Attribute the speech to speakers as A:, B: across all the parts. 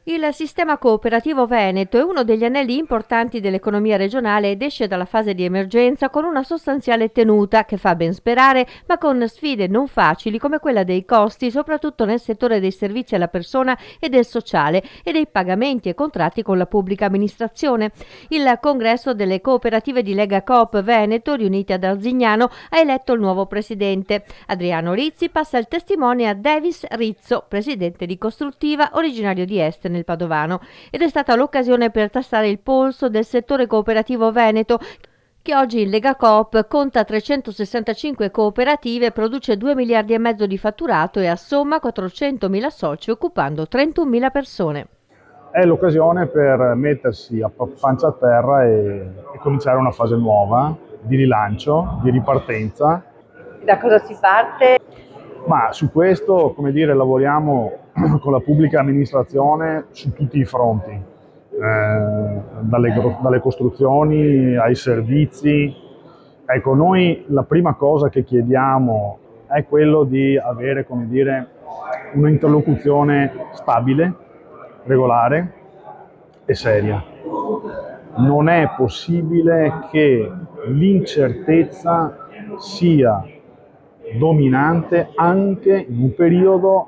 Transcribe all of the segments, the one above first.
A: Il sistema cooperativo veneto è uno degli anelli importanti dell'economia regionale ed esce dalla fase di emergenza con una sostanziale tenuta che fa ben sperare, ma con sfide non facili come quella dei costi, soprattutto nel settore dei servizi alla persona e del sociale e dei pagamenti e contratti con la pubblica amministrazione. Il congresso delle cooperative di Lega Coop Veneto, riunite ad Arzignano, ha eletto il nuovo presidente. Adriano Rizzi passa il testimone a Davis Rizzo, presidente di Costruttiva, originario di Este nel Padovano, ed è stata l'occasione per tastare il polso del settore cooperativo veneto, che oggi in Lega Coop conta 365 cooperative, produce 2 miliardi e mezzo di fatturato e assomma 400.000 soci, occupando 31.000 persone.
B: È l'occasione per mettersi a pancia a terra e cominciare una fase nuova di rilancio, di ripartenza.
C: Da cosa si parte?
B: Ma su questo, come dire, lavoriamo con la pubblica amministrazione su tutti i fronti, dalle costruzioni ai servizi. Ecco, noi la prima cosa che chiediamo è quello di avere, come dire, un'interlocuzione stabile, regolare e seria. Non è possibile che l'incertezza sia dominante anche in un periodo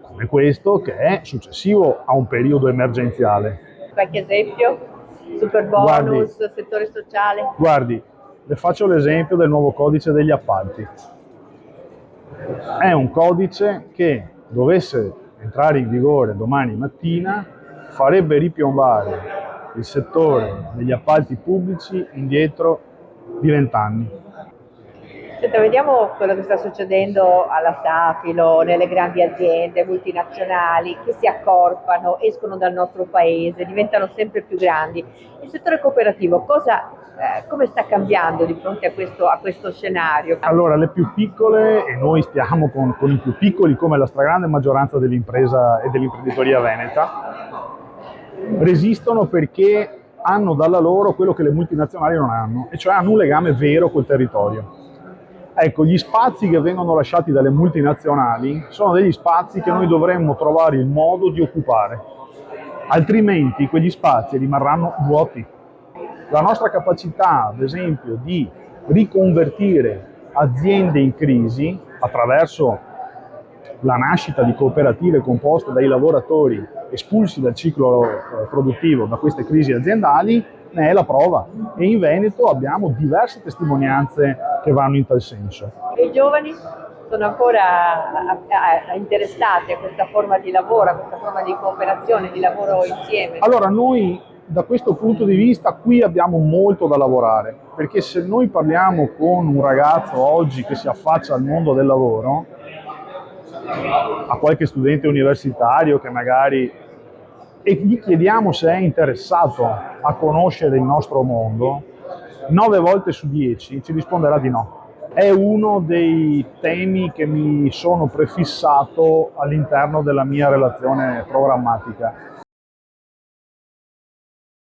B: come questo, che è successivo a un periodo emergenziale.
C: Qualche esempio? Super bonus, settore sociale?
B: Guardi, le faccio l'esempio del nuovo codice degli appalti. È un codice che, dovesse entrare in vigore domani mattina, farebbe ripiombare il settore degli appalti pubblici indietro di 20 anni.
C: Senta, vediamo quello che sta succedendo alla Safilo, nelle grandi aziende multinazionali che si accorpano, escono dal nostro paese, diventano sempre più grandi. Il settore cooperativo come sta cambiando di fronte a questo scenario?
B: Allora, le più piccole, e noi stiamo con i più piccoli come la stragrande maggioranza dell'impresa e dell'imprenditoria veneta, resistono perché hanno dalla loro quello che le multinazionali non hanno, e cioè hanno un legame vero col territorio. Ecco, gli spazi che vengono lasciati dalle multinazionali sono degli spazi che noi dovremmo trovare il modo di occupare, altrimenti quegli spazi rimarranno vuoti. La nostra capacità, ad esempio, di riconvertire aziende in crisi attraverso la nascita di cooperative composte dai lavoratori espulsi dal ciclo produttivo da queste crisi aziendali, ne è la prova, e in Veneto abbiamo diverse testimonianze che vanno in tal senso.
C: E i giovani sono ancora interessati a questa forma di lavoro, a questa forma di cooperazione, di lavoro insieme?
B: Allora, noi da questo punto di vista qui abbiamo molto da lavorare, perché se noi parliamo con un ragazzo oggi che si affaccia al mondo del lavoro, a qualche studente universitario che magari, e gli chiediamo se è interessato a conoscere il nostro mondo, 9 volte su 10 ci risponderà di no. È uno dei temi che mi sono prefissato all'interno della mia relazione programmatica.